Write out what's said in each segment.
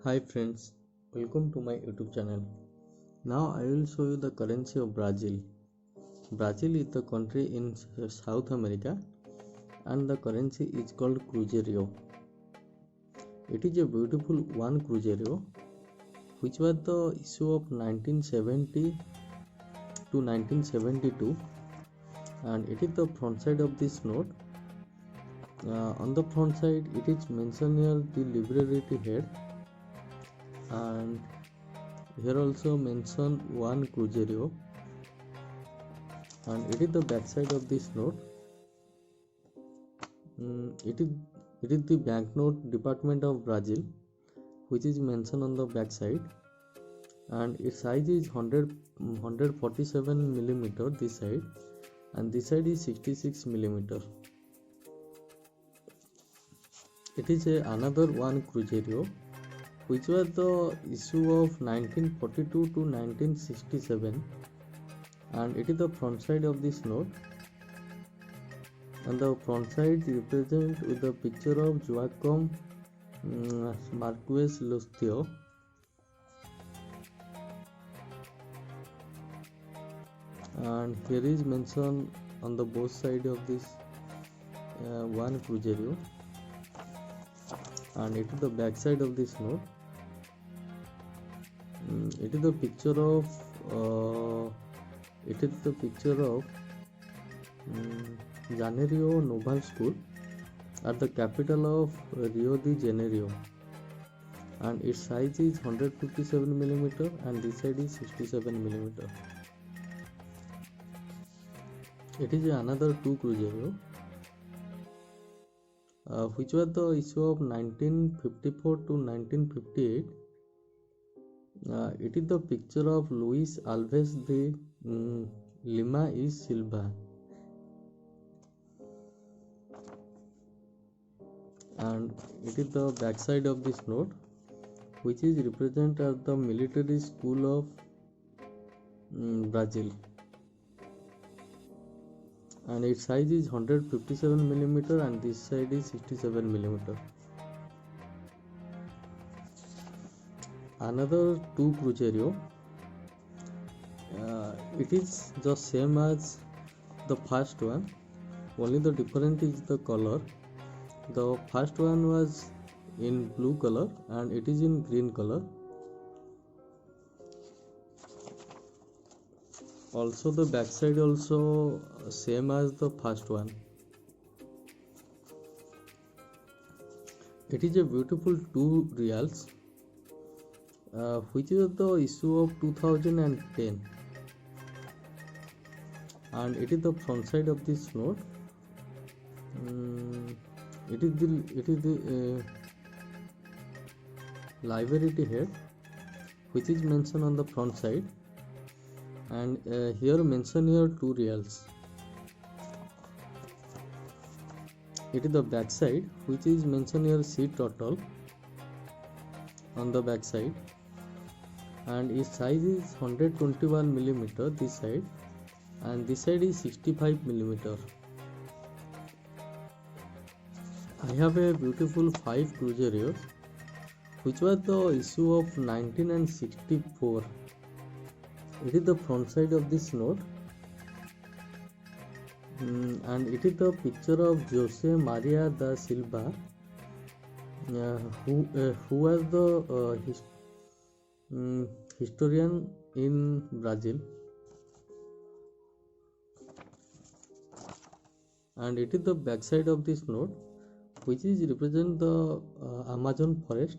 Hi friends, welcome to my YouTube channel. Now I will show you the currency of Brazil. Brazil is the country in South America and the currency is called Cruzeiro. It is a beautiful one Cruzeiro which was the issue of 1970 to 1972 and it is the front side of this note. On the front side it is mentioned here the Liberty head and here also mention one Cruzeiro and it is the back side of this note. It is the banknote department of Brazil which is mentioned on the back side and its size is 147 millimeter this side and this side is 66 millimeter. It is another one Cruzeiro which was the issue of 1942 to 1967 and it is the front side of this note. And the front side represent with the picture of Joaquim Marques Lustio and here is mentioned on the both side of this one Cruzeiro and it is the back side of this note. It is the picture of Janeiro Noval School at the capital of Rio de Janeiro and its size is 157 millimeter and this side is 67 millimeter. It is another two Cruzeiro which was the issue of 1954 to 1958. It is the picture of Luis Alves de Lima y Silva and it is the back side of this note which is represent as the military school of Brazil and its size is 157 millimeter and this side is 67 millimeter. Another two Cruzeiro. It is the same as the first one, only the difference is the color. The first one was in blue color and it is in green color. Also the back side also same as the first one. It is a beautiful two reals which is the issue of 2010 and it is the front side of this note. It is the Liberty head which is mentioned on the front side and here mention here two reals. It is the back side which is mentioned here sea turtle on the back side and its size is 121 millimeter this side and this side is 65 millimeter. I have a beautiful 5 Cruzeiros which was the issue of 1964. It is the front side of this note and it is the picture of Jose Maria da Silva who was the historian in Brazil and it is the back side of this note which is represent the Amazon forest.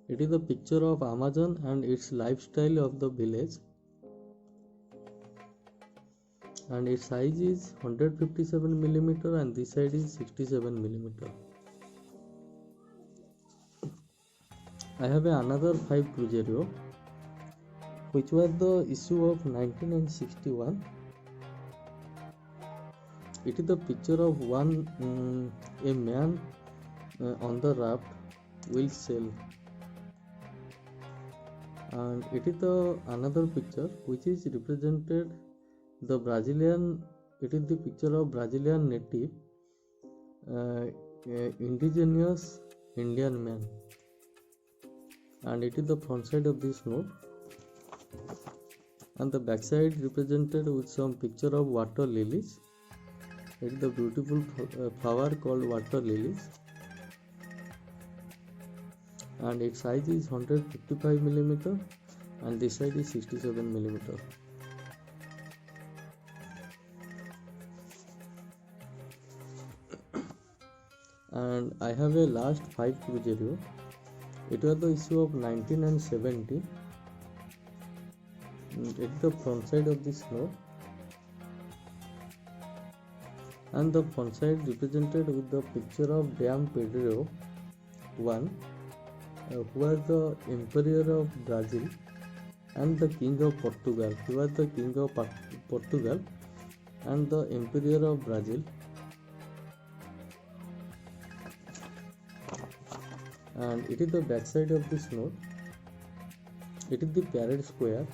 It is the picture of Amazon and its lifestyle of the village and its size is 157 millimeter and this side is 67 millimeter. I have another 5 Cruzeiro which was the issue of 1961. It is the picture of a man on the raft will sail and it is the another picture which is represented the Brazilian. It is the picture of Brazilian native indigenous Indian man and it is the front side of this node, and the back side represented with some picture of water lilies. It is the beautiful flower called water lilies, and its size is 155 millimeter and this side is 67 millimeter. And I have a last 5 Cruzeiro. It was the issue of 19 and 70. It is the front side of this node, and the front side represented with the picture of Dom Pedro I, who was the Emperor of Brazil and the King of Portugal. He was the King of Portugal and the Emperor of Brazil. And it is the back side of this node. It is the Parade Square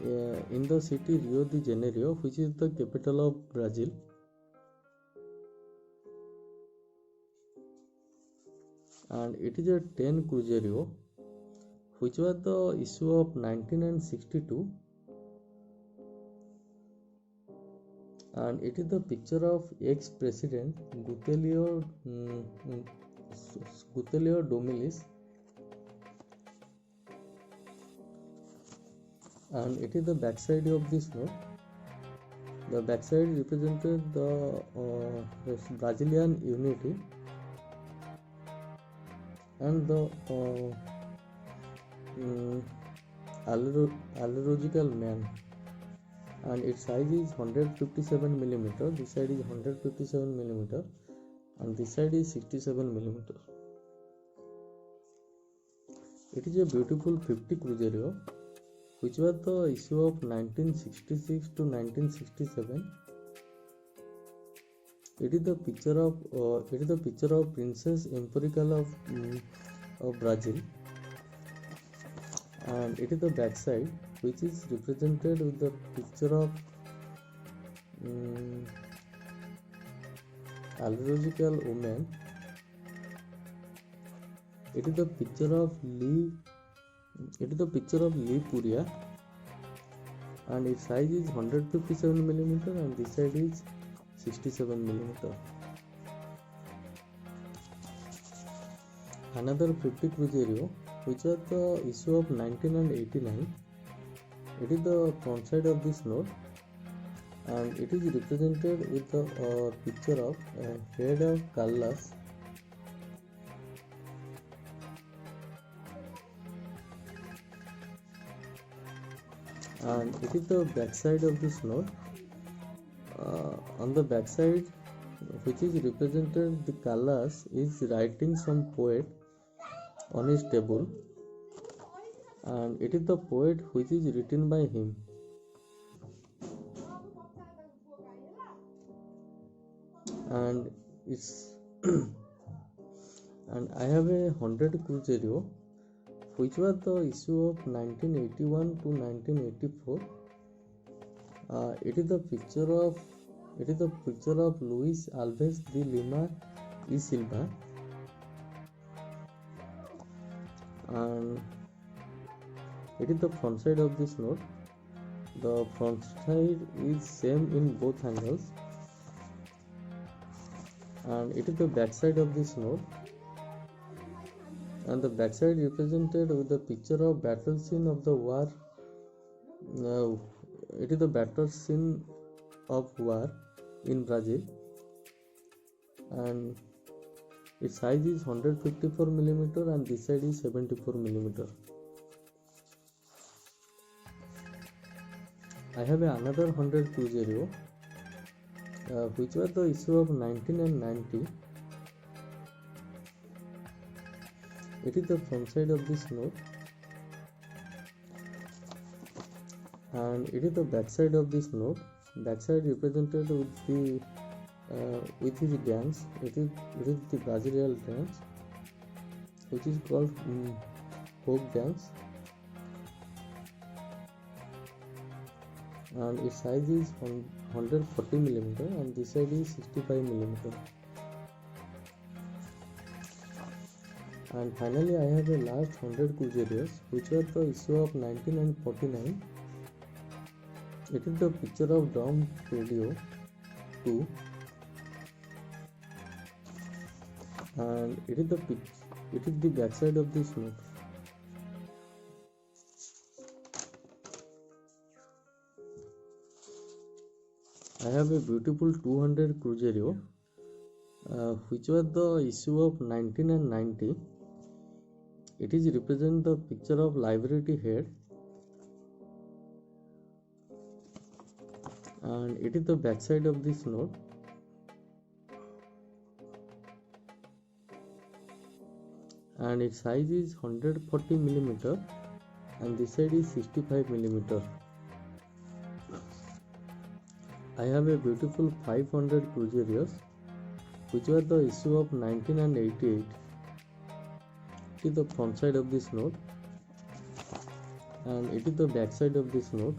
in the city Rio de Janeiro, which is the capital of Brazil. And it is a 10 Cruzeiro, which was the issue of 1962, and it is the picture of ex-president Gutelio Domilis, and it is the back side of this node. The back side represented the Brazilian unity and the allergical man, and its size is 157 millimeter. This side is 157 millimeter and this side is 67 millimeter. It is a beautiful 50 Cruzeiro, which was the issue of 1966 to 1967. It is the picture of Princess Empirical of Brazil, and it is the back side, which is represented with the picture of allergical woman. It is the picture of Lee Puria, and its size is 157 millimeter and this side is 67 millimeter. Another 50 Cruzeiro, which was the issue of 19 and 89. It is the front side of this node, and it is represented with the picture of head of Carlos. And it is the back side of this node. On the back side, which is represented, the Carlos is writing some poet on his table, and it is the poet which is written by him. And it's and I have a 100 Cruzeiro, which was the issue of 1981 to 1984. It is the picture of Luis Alves de Lima y Silva, and it is the front side of this node. The front side is same in both angles, and it is the back side of this node, and the back side represented with the picture of battle scene of the war. It is the battle scene of war in Brazil, and its size is 154 millimeter and this side is 74 millimeter. I have another 100 Cruzeiro, which was the issue of 19 and 90. It is the front side of this node, and it is the back side of this node. Back side represented with his dance. It is the Brazilian dance, which is called folk dance, and its size is 140 millimeter and this side is 65 millimeter. And finally, I have a last 100 cruiserios, which were the issue of 1949. It is the picture of Dom Radio 2, and it is the backside of this note. I have a beautiful 200 Cruzeiro, which was the issue of 19 and 90. It is represent the picture of liability head, and it is the backside of this note. And its size is 140 millimeter, and this side is 65 millimeter. I have a beautiful 500 Cruzeirios, which were the issue of 19 and 88. It is the front side of this note, and it is the back side of this note.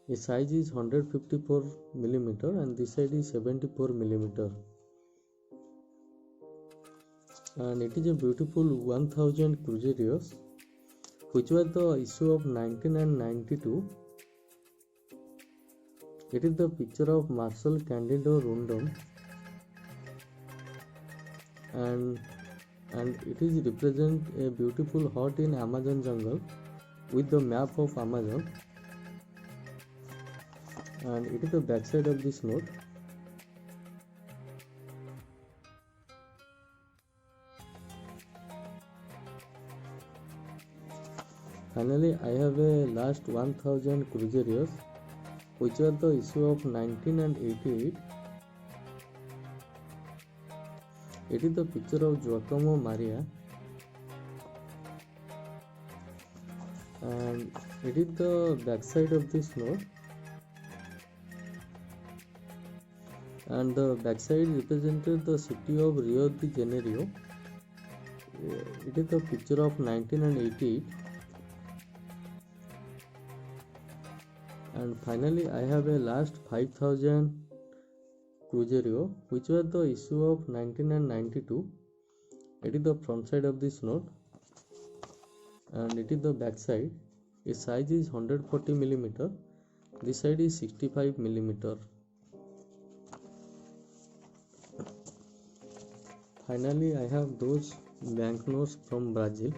Its size is 154 millimeter, and this side is 74 millimeter. And it is a beautiful 1000 Cruzeirios, which were the issue of 19 and 92. It is the picture of Marshal Candido Rondon, and it is represent a beautiful hut in Amazon jungle with the map of Amazon, and it is the backside of this note. Finally, I have a last 1000 Cruzeirios, which are the issue of 19 and 88. It is the picture of Giacomo Maria, and it is the backside of this note, and the backside represented the city of Rio de Janeiro. It is the picture of 19 and 88. And finally, I have a last 5000 Cruzeiro, which was the issue of 19 and 92. It is the front side of this note, and it is the back side. Its size is 140 millimeter. This side is 65 millimeter. Finally, I have those banknotes from Brazil.